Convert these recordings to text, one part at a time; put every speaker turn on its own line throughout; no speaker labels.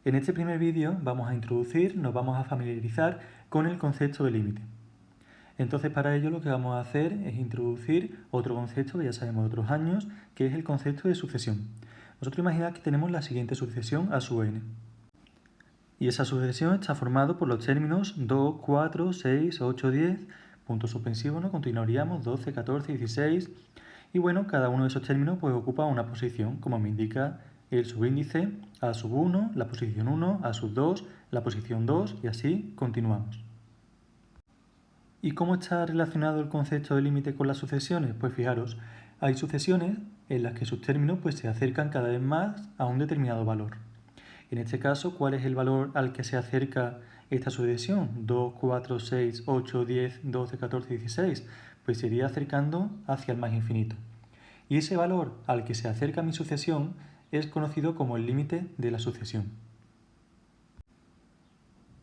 En este primer vídeo nos vamos a familiarizar con el concepto de límite. Entonces para ello lo que vamos a hacer es introducir otro concepto que ya sabemos de otros años, que es el concepto de sucesión. Nosotros imaginad que tenemos la siguiente sucesión a sub n. Y esa sucesión está formada por los términos 2, 4, 6, 8, 10, puntos suspensivos, ¿no? Continuaríamos 12, 14, 16. Y bueno, cada uno de esos términos pues ocupa una posición, como me indica el subíndice a sub 1, la posición 1, a sub 2, la posición 2 y así continuamos. ¿Y cómo está relacionado el concepto de límite con las sucesiones? Pues fijaros, hay sucesiones en las que sus términos pues se acercan cada vez más a un determinado valor. En este caso, ¿cuál es el valor al que se acerca esta sucesión? 2, 4, 6, 8, 10, 12, 14, 16. Pues se iría acercando hacia el más infinito. Y ese valor al que se acerca mi sucesión es conocido como el límite de la sucesión.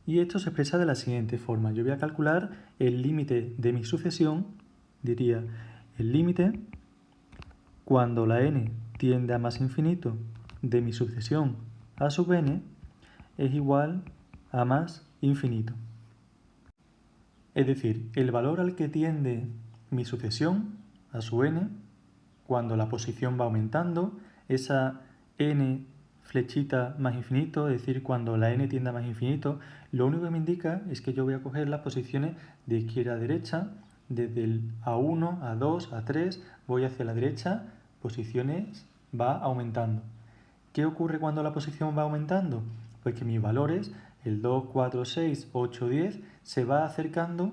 Y esto se expresa de la siguiente forma. Yo voy a calcular el límite de mi sucesión, diría el límite cuando la n tiende a más infinito de mi sucesión a sub n es igual a más infinito. Es decir, el valor al que tiende mi sucesión a sub n, cuando la posición va aumentando, esa n flechita más infinito, es decir, cuando la n tiende a más infinito, lo único que me indica es que yo voy a coger las posiciones de izquierda a derecha, desde el A1, A2, A3, voy hacia la derecha, posiciones va aumentando. ¿Qué ocurre cuando la posición va aumentando? Pues que mis valores, el 2, 4, 6, 8, 10, se va acercando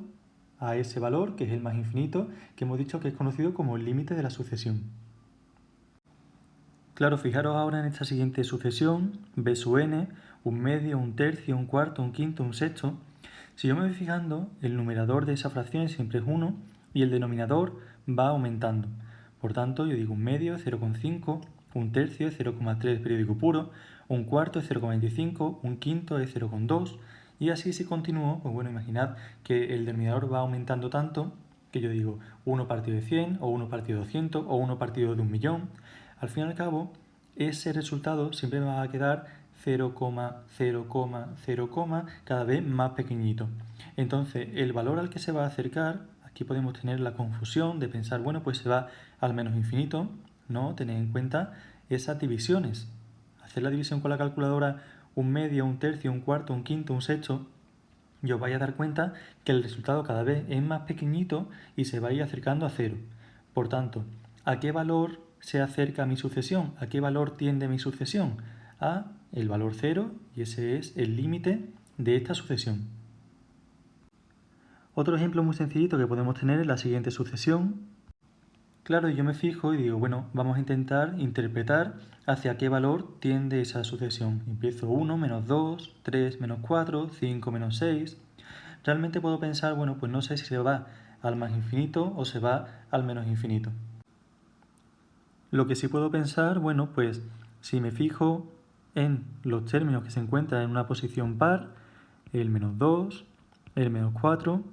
a ese valor, que es el más infinito, que hemos dicho que es conocido como el límite de la sucesión. Claro, fijaros ahora en esta siguiente sucesión, b sub n, un medio, un tercio, un cuarto, un quinto, un sexto. Si yo me voy fijando, el numerador de esa fracción siempre es 1 y el denominador va aumentando. Por tanto, yo digo un medio es 0,5, un tercio es 0,3 periódico puro, un cuarto es 0,25, un quinto es 0,2 y así si continúo, pues bueno, imaginad que el denominador va aumentando tanto que yo digo 1 partido de 100 o 1 partido de 200 o 1 partido de 1.000.000. Al fin y al cabo, ese resultado siempre me va a quedar 0,0,0, cada vez más pequeñito. Entonces, el valor al que se va a acercar, aquí podemos tener la confusión de pensar, bueno, pues se va al menos infinito, ¿no? Tener en cuenta esas divisiones. Hacer la división con la calculadora, un medio, un tercio, un cuarto, un quinto, un sexto, y os vais a dar cuenta que el resultado cada vez es más pequeñito y se va a ir acercando a 0. Por tanto, ¿a qué valor se acerca mi sucesión? ¿A qué valor tiende mi sucesión? A el valor 0 y ese es el límite de esta sucesión. Otro ejemplo muy sencillito que podemos tener es la siguiente sucesión. Claro, yo me fijo y digo, bueno, vamos a intentar interpretar hacia qué valor tiende esa sucesión. Empiezo 1, menos 2, 3, menos 4, 5, menos 6. Realmente puedo pensar, bueno, pues no sé si se va al más infinito o se va al menos infinito. Lo que sí puedo pensar, bueno, pues si me fijo en los términos que se encuentran en una posición par, el menos 2, el menos 4,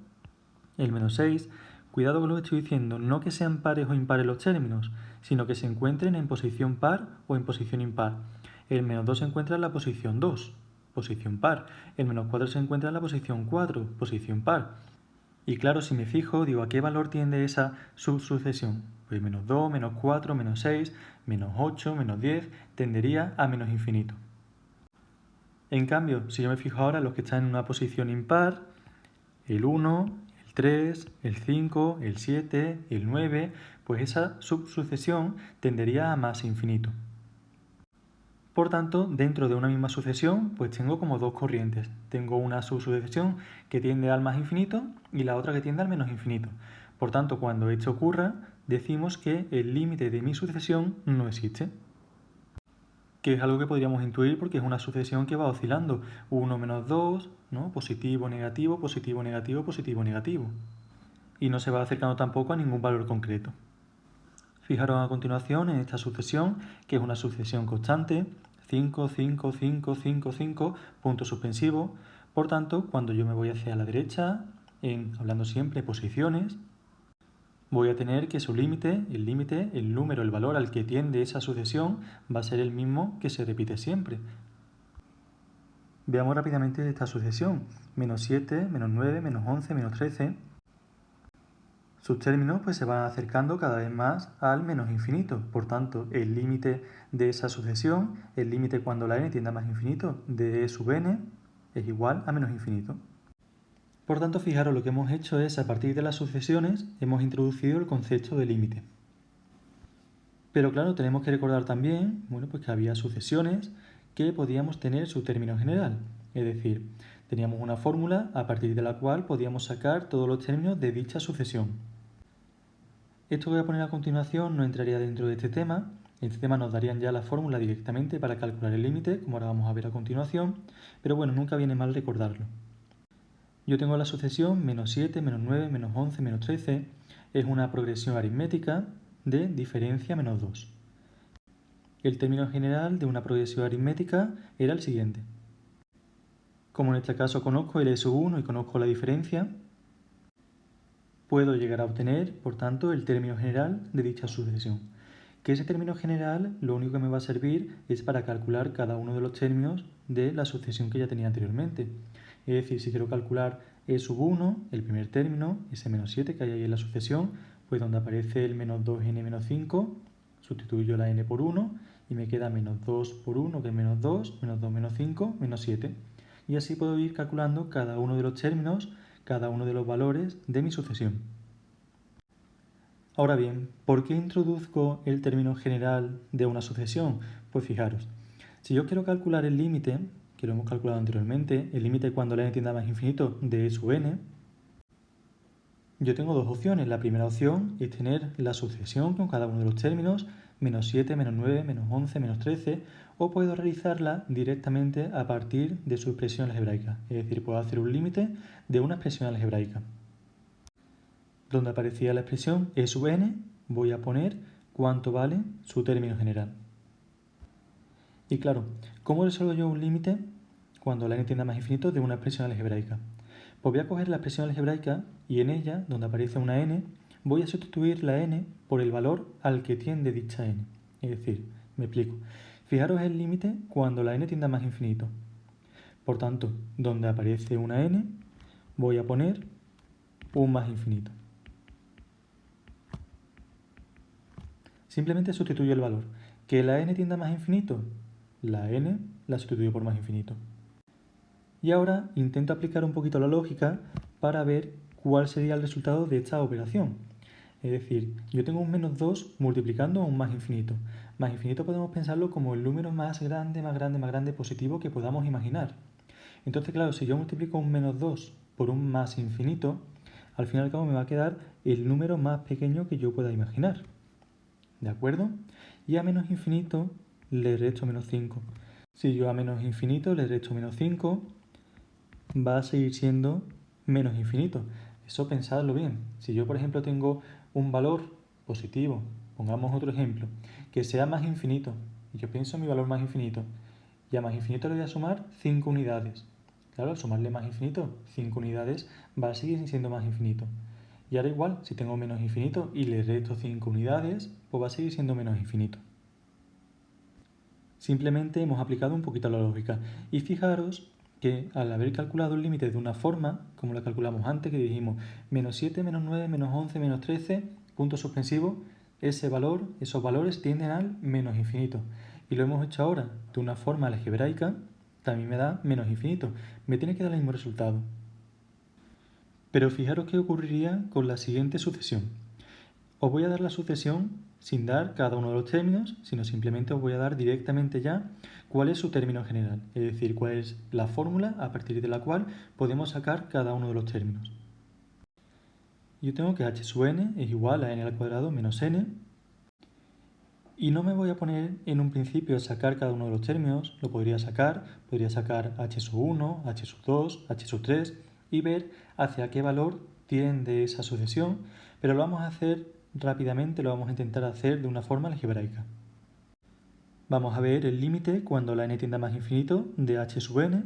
el menos 6, cuidado con lo que estoy diciendo, no que sean pares o impares los términos, sino que se encuentren en posición par o en posición impar. El menos 2 se encuentra en la posición 2, posición par. El menos 4 se encuentra en la posición 4, posición par. Y claro, si me fijo, digo, ¿a qué valor tiende esa subsucesión? Pues menos 2, menos 4, menos 6, menos 8, menos 10, tendería a menos infinito. En cambio, si yo me fijo ahora en los que están en una posición impar, el 1, el 3, el 5, el 7, el 9, pues esa subsucesión tendería a más infinito. Por tanto, dentro de una misma sucesión, pues tengo como dos corrientes. Tengo una subsucesión que tiende al más infinito y la otra que tiende al menos infinito. Por tanto, cuando esto ocurra, decimos que el límite de mi sucesión no existe. Que es algo que podríamos intuir porque es una sucesión que va oscilando. 1 menos 2, ¿no? Positivo, negativo, positivo, negativo, positivo, negativo. Y no se va acercando tampoco a ningún valor concreto. Fijaros a continuación en esta sucesión, que es una sucesión constante, 5, 5, 5, 5, 5, punto suspensivo. Por tanto, cuando yo me voy hacia la derecha, hablando siempre de posiciones, voy a tener que su límite, el número, el valor al que tiende esa sucesión, va a ser el mismo que se repite siempre. Veamos rápidamente esta sucesión. Menos 7, menos 9, menos 11, menos 13. Sus términos pues, se van acercando cada vez más al menos infinito. Por tanto, el límite de esa sucesión, el límite cuando la n tiende a más infinito de e sub n, es igual a menos infinito. Por tanto, fijaros, lo que hemos hecho es, a partir de las sucesiones, hemos introducido el concepto de límite. Pero claro, tenemos que recordar también, pues que había sucesiones que podíamos tener su término general. Es decir, teníamos una fórmula a partir de la cual podíamos sacar todos los términos de dicha sucesión. Esto que voy a poner a continuación no entraría dentro de este tema. En este tema nos darían ya la fórmula directamente para calcular el límite, como ahora vamos a ver a continuación. Pero bueno, nunca viene mal recordarlo. Yo tengo la sucesión menos 7, menos 9, menos 11, menos 13. Es una progresión aritmética de diferencia menos 2. El término general de una progresión aritmética era el siguiente. Como en este caso conozco el e sub 1 y conozco la diferencia, puedo llegar a obtener, por tanto, el término general de dicha sucesión. Que ese término general lo único que me va a servir es para calcular cada uno de los términos de la sucesión que ya tenía anteriormente. Es decir, si quiero calcular e sub 1, el primer término, ese menos 7 que hay ahí en la sucesión, pues donde aparece el menos 2n menos 5, sustituyo la n por 1 y me queda menos 2 por 1, que es menos 2 menos 5, menos 7. Y así puedo ir calculando cada uno de los términos, cada uno de los valores de mi sucesión. Ahora bien, ¿por qué introduzco el término general de una sucesión? Pues fijaros, si yo quiero calcular el límite, que lo hemos calculado anteriormente, el límite cuando la n tiende a más infinito de e sub n, yo tengo dos opciones. La primera opción es tener la sucesión con cada uno de los términos, menos 7, menos 9, menos 11, menos 13, o puedo realizarla directamente a partir de su expresión algebraica. Es decir, puedo hacer un límite de una expresión algebraica. Donde aparecía la expresión e sub n, voy a poner cuánto vale su término general. Y claro, ¿cómo resuelvo yo un límite cuando la n tiende a más infinito de una expresión algebraica? Pues voy a coger la expresión algebraica y en ella, donde aparece una n, voy a sustituir la n por el valor al que tiende dicha n. Es decir, me explico. Fijaros el límite cuando la n tiende a más infinito. Por tanto, donde aparece una n, voy a poner un más infinito. Simplemente sustituyo el valor. ¿Que la n tiende a más infinito? La n la sustituyo por más infinito. Y ahora intento aplicar un poquito la lógica para ver cuál sería el resultado de esta operación. Es decir, yo tengo un menos 2 multiplicando un más infinito. Más infinito podemos pensarlo como el número más grande positivo que podamos imaginar. Entonces, claro, si yo multiplico un menos 2 por un más infinito, al fin y al cabo me va a quedar el número más pequeño que yo pueda imaginar. ¿De acuerdo? Y a menos infinito le resto menos 5. Si yo a menos infinito le resto menos 5, va a seguir siendo menos infinito. Eso pensadlo bien. Si yo, por ejemplo, tengo un valor positivo, pongamos otro ejemplo, que sea más infinito, y yo pienso en mi valor más infinito, y a más infinito le voy a sumar 5 unidades. Claro, al sumarle más infinito, 5 unidades, va a seguir siendo más infinito. Y ahora igual, si tengo menos infinito y le resto 5 unidades, pues va a seguir siendo menos infinito. Simplemente hemos aplicado un poquito la lógica. Y fijaros que al haber calculado el límite de una forma, como la calculamos antes, que dijimos menos 7, menos 9, menos 11, menos 13, punto suspensivo, esos valores tienden al menos infinito. Y lo hemos hecho ahora de una forma algebraica, también me da menos infinito. Me tiene que dar el mismo resultado. Pero fijaros qué ocurriría con la siguiente sucesión. Os voy a dar la sucesión sin dar cada uno de los términos, sino simplemente os voy a dar directamente ya cuál es su término general, es decir, cuál es la fórmula a partir de la cual podemos sacar cada uno de los términos. Yo tengo que h sub n es igual a n al cuadrado menos n, y no me voy a poner en un principio a sacar cada uno de los términos, podría sacar h sub 1, h sub 2, h sub 3 y ver hacia qué valor tiende esa sucesión, pero lo vamos a hacer rápidamente, lo vamos a intentar hacer de una forma algebraica. Vamos a ver el límite cuando la n tiende a más infinito de h sub n,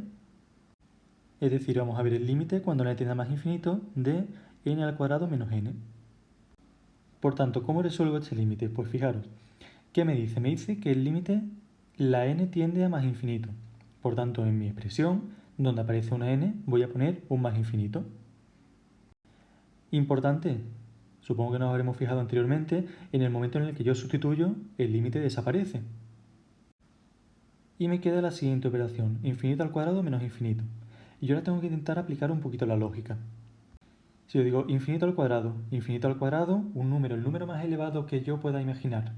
es decir, vamos a ver el límite cuando la n tiende a más infinito de n al cuadrado menos n. Por tanto, ¿cómo resuelvo este límite? Pues fijaros, ¿qué me dice? Me dice que el límite, la n tiende a más infinito. Por tanto, en mi expresión, donde aparece una n, voy a poner un más infinito. Importante, supongo que nos habremos fijado anteriormente, en el momento en el que yo sustituyo, el límite desaparece. Y me queda la siguiente operación, infinito al cuadrado menos infinito. Y yo ahora tengo que intentar aplicar un poquito la lógica. Si yo digo infinito al cuadrado, un número, el número más elevado que yo pueda imaginar,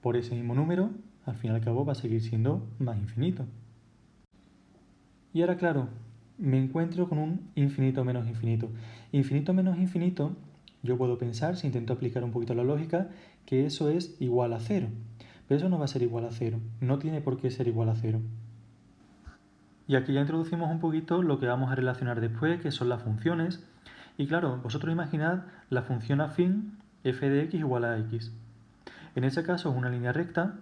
por ese mismo número, al fin y al cabo va a seguir siendo más infinito. Y ahora, claro, me encuentro con un infinito menos infinito. Infinito menos infinito, yo puedo pensar, si intento aplicar un poquito la lógica, que eso es igual a cero. Pero eso no va a ser igual a cero, no tiene por qué ser igual a cero. Y aquí ya introducimos un poquito lo que vamos a relacionar después, que son las funciones. Y claro, vosotros imaginad la función afín f de x igual a x. En ese caso es una línea recta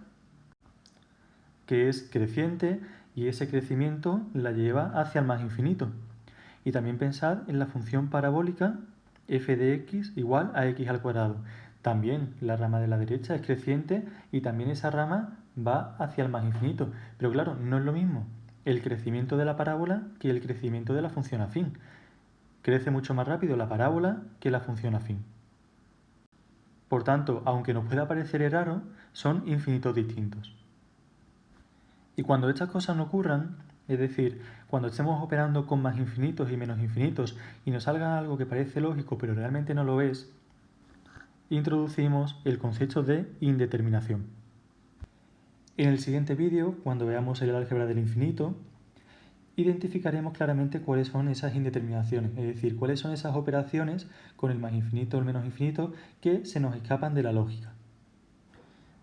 que es creciente y ese crecimiento la lleva hacia el más infinito. Y también pensad en la función parabólica f de x igual a x al cuadrado. También la rama de la derecha es creciente y también esa rama va hacia el más infinito. Pero claro, no es lo mismo el crecimiento de la parábola que el crecimiento de la función afín. Crece mucho más rápido la parábola que la función afín. Por tanto, aunque nos pueda parecer raro, son infinitos distintos. Y cuando estas cosas no ocurran, es decir, cuando estemos operando con más infinitos y menos infinitos y nos salga algo que parece lógico pero realmente no lo es, introducimos el concepto de indeterminación. En el siguiente vídeo, cuando veamos el álgebra del infinito, identificaremos claramente cuáles son esas indeterminaciones, es decir, cuáles son esas operaciones con el más infinito o el menos infinito que se nos escapan de la lógica.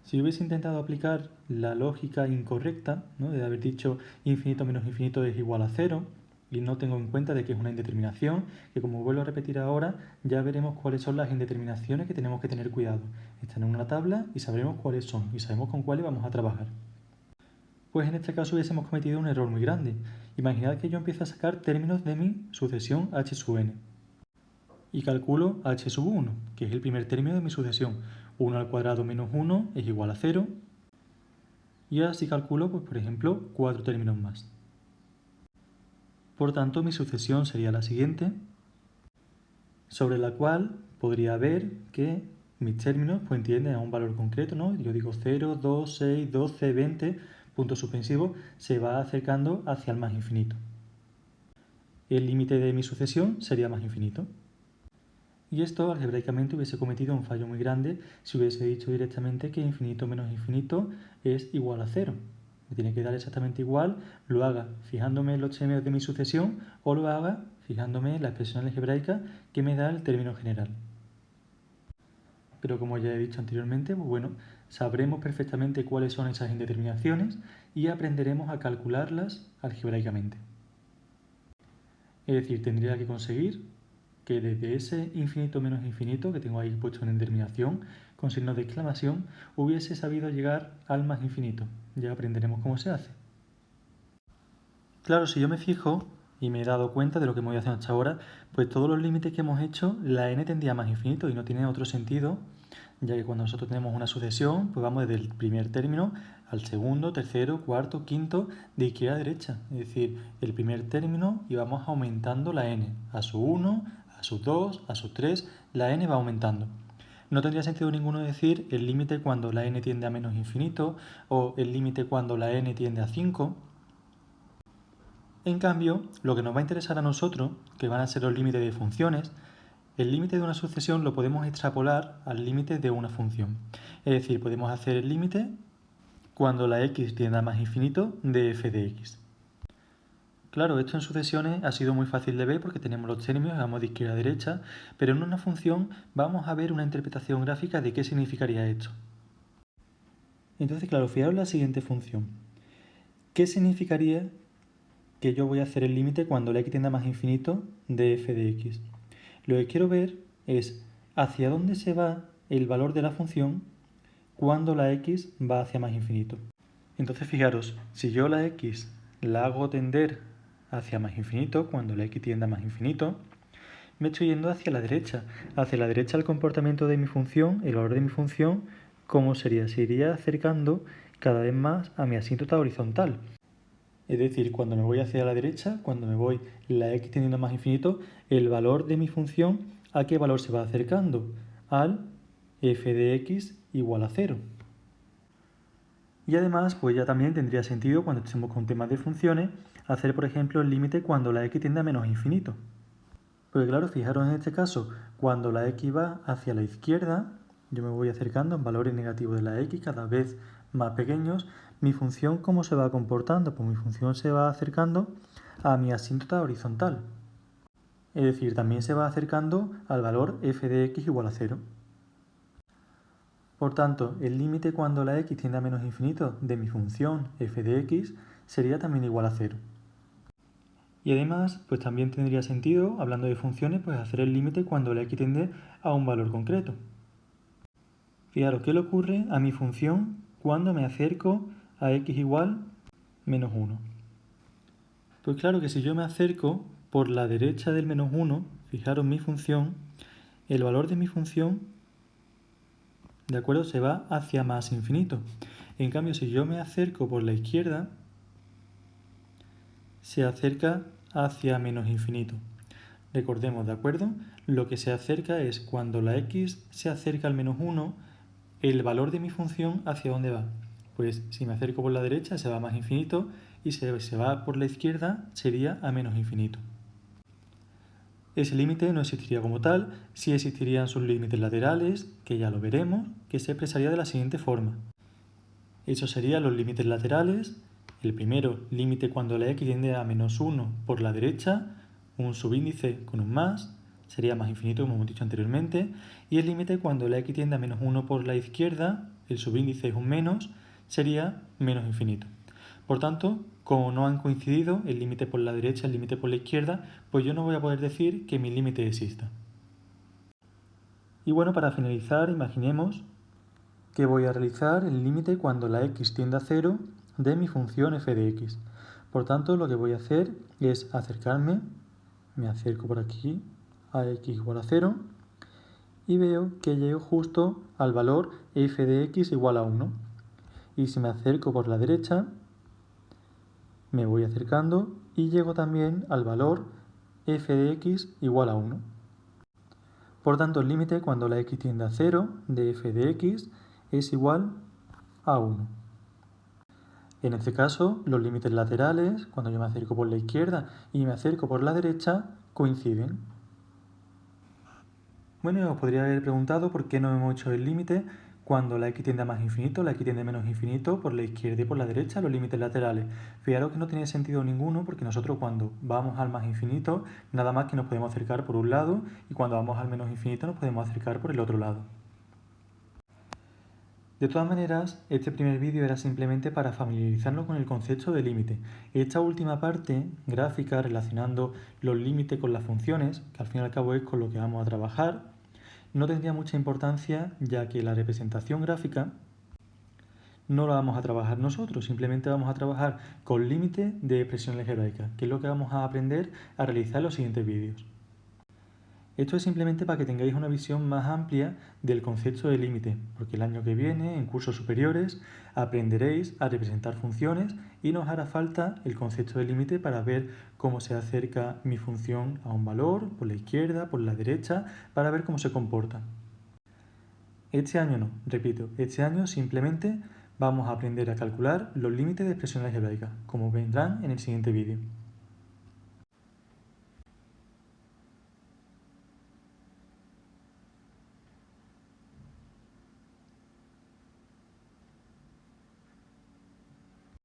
Si hubiese intentado aplicar la lógica incorrecta, ¿no?, de haber dicho infinito menos infinito es igual a cero, y no tengo en cuenta de que es una indeterminación, que como vuelvo a repetir ahora, ya veremos cuáles son las indeterminaciones que tenemos que tener cuidado. Están en una tabla y sabremos cuáles son, y sabemos con cuáles vamos a trabajar. Pues en este caso hubiésemos cometido un error muy grande. Imaginad que yo empiezo a sacar términos de mi sucesión h sub n. Y calculo h sub 1, que es el primer término de mi sucesión. 1 al cuadrado menos 1 es igual a 0. Y así calculo, pues, por ejemplo, 4 términos más. Por tanto, mi sucesión sería la siguiente, sobre la cual podría ver que mis términos pues, tienden a un valor concreto, ¿no? Yo digo 0, 2, 6, 12, 20, punto suspensivo, se va acercando hacia el más infinito. El límite de mi sucesión sería más infinito. Y esto algebraicamente hubiese cometido un fallo muy grande si hubiese dicho directamente que infinito menos infinito es igual a 0. Me tiene que dar exactamente igual, lo haga fijándome en los términos de mi sucesión o lo haga fijándome en la expresión algebraica que me da el término general. Pero como ya he dicho anteriormente, pues bueno, sabremos perfectamente cuáles son esas indeterminaciones y aprenderemos a calcularlas algebraicamente. Es decir, tendría que conseguir que desde ese infinito menos infinito que tengo ahí puesto en determinación con signos de exclamación hubiese sabido llegar al más infinito. Ya aprenderemos cómo se hace. Claro, si yo me fijo y me he dado cuenta de lo que me voy haciendo hasta ahora, pues todos los límites que hemos hecho, la n tendría a más infinito y no tiene otro sentido, ya que cuando nosotros tenemos una sucesión, pues vamos desde el primer término al segundo, tercero, cuarto, quinto, de izquierda a derecha. Es decir, el primer término y vamos aumentando la n, a su 1, a su 2, a su 3, la n va aumentando. No tendría sentido ninguno decir el límite cuando la n tiende a menos infinito o el límite cuando la n tiende a 5. En cambio, lo que nos va a interesar a nosotros, que van a ser los límites de funciones, el límite de una sucesión lo podemos extrapolar al límite de una función. Es decir, podemos hacer el límite cuando la x tiende a más infinito de f de x. Claro, esto en sucesiones ha sido muy fácil de ver porque tenemos los términos, vamos de izquierda a derecha, pero en una función vamos a ver una interpretación gráfica de qué significaría esto. Entonces, claro, fijaos en la siguiente función. ¿Qué significaría que yo voy a hacer el límite cuando la x tiende a más infinito de f de x? Lo que quiero ver es hacia dónde se va el valor de la función cuando la x va hacia más infinito. Entonces fijaros, si yo la x la hago tender hacia más infinito, cuando la x tiende a más infinito, me estoy yendo hacia la derecha. Hacia la derecha el comportamiento de mi función, el valor de mi función, ¿cómo sería? Se iría acercando cada vez más a mi asíntota horizontal. Es decir, cuando me voy hacia la derecha, cuando me voy la x tendiendo a más infinito, el valor de mi función, ¿a qué valor se va acercando? Al f de x igual a 0. Y además, pues ya también tendría sentido cuando estemos con temas de funciones, hacer por ejemplo el límite cuando la x tiende a menos infinito. Porque claro, fijaros en este caso, cuando la x va hacia la izquierda, yo me voy acercando en valores negativos de la x cada vez más pequeños, mi función ¿cómo se va comportando? Pues mi función se va acercando a mi asíntota horizontal. Es decir, también se va acercando al valor f de x igual a 0. Por tanto, el límite cuando la x tiende a menos infinito de mi función f de x sería también igual a 0. Y además, pues también tendría sentido, hablando de funciones, pues hacer el límite cuando la x tiende a un valor concreto. Fijaros, ¿qué le ocurre a mi función cuando me acerco a x igual menos 1? Pues claro que si yo me acerco por la derecha del menos 1, fijaros mi función, el valor de mi función, ¿de acuerdo?, se va hacia más infinito. En cambio, si yo me acerco por la izquierda, se acerca hacia menos infinito. Recordemos, ¿de acuerdo? Lo que se acerca es cuando la x se acerca al menos 1, el valor de mi función, ¿hacia dónde va? Pues si me acerco por la derecha se va a más infinito y si se va por la izquierda sería a menos infinito. Ese límite no existiría como tal, sí existirían sus límites laterales, que ya lo veremos, que se expresaría de la siguiente forma. Esos serían los límites laterales. El primero, límite cuando la x tiende a menos 1 por la derecha, un subíndice con un más, sería más infinito como hemos dicho anteriormente, y el límite cuando la x tiende a menos 1 por la izquierda, el subíndice es un menos, sería menos infinito. Por tanto, como no han coincidido el límite por la derecha y el límite por la izquierda, pues yo no voy a poder decir que mi límite exista. Y bueno, para finalizar, imaginemos que voy a realizar el límite cuando la x tiende a 0 de mi función f de x. Por tanto, lo que voy a hacer es acercarme, me acerco por aquí a x igual a 0 y veo que llego justo al valor f de x igual a 1. Y si me acerco por la derecha, me voy acercando y llego también al valor f de x igual a 1. Por tanto, el límite cuando la x tiende a 0 de f de x es igual a 1. En este caso, los límites laterales, cuando yo me acerco por la izquierda y me acerco por la derecha, coinciden. Bueno, os podría haber preguntado por qué no hemos hecho el límite cuando la x tiende a más infinito, la x tiende a menos infinito, por la izquierda y por la derecha, los límites laterales. Fijaros que no tiene sentido ninguno porque nosotros cuando vamos al más infinito, nada más que nos podemos acercar por un lado y cuando vamos al menos infinito nos podemos acercar por el otro lado. De todas maneras, este primer vídeo era simplemente para familiarizarnos con el concepto de límite. Esta última parte, gráfica, relacionando los límites con las funciones, que al fin y al cabo es con lo que vamos a trabajar, no tendría mucha importancia ya que la representación gráfica no la vamos a trabajar nosotros, simplemente vamos a trabajar con límite de expresión algebraica, que es lo que vamos a aprender a realizar en los siguientes vídeos. Esto es simplemente para que tengáis una visión más amplia del concepto de límite, porque el año que viene, en cursos superiores, aprenderéis a representar funciones y nos hará falta el concepto de límite para ver cómo se acerca mi función a un valor, por la izquierda, por la derecha, para ver cómo se comporta. Este año no, repito, este año simplemente vamos a aprender a calcular los límites de expresión algebraica, como vendrán en el siguiente vídeo.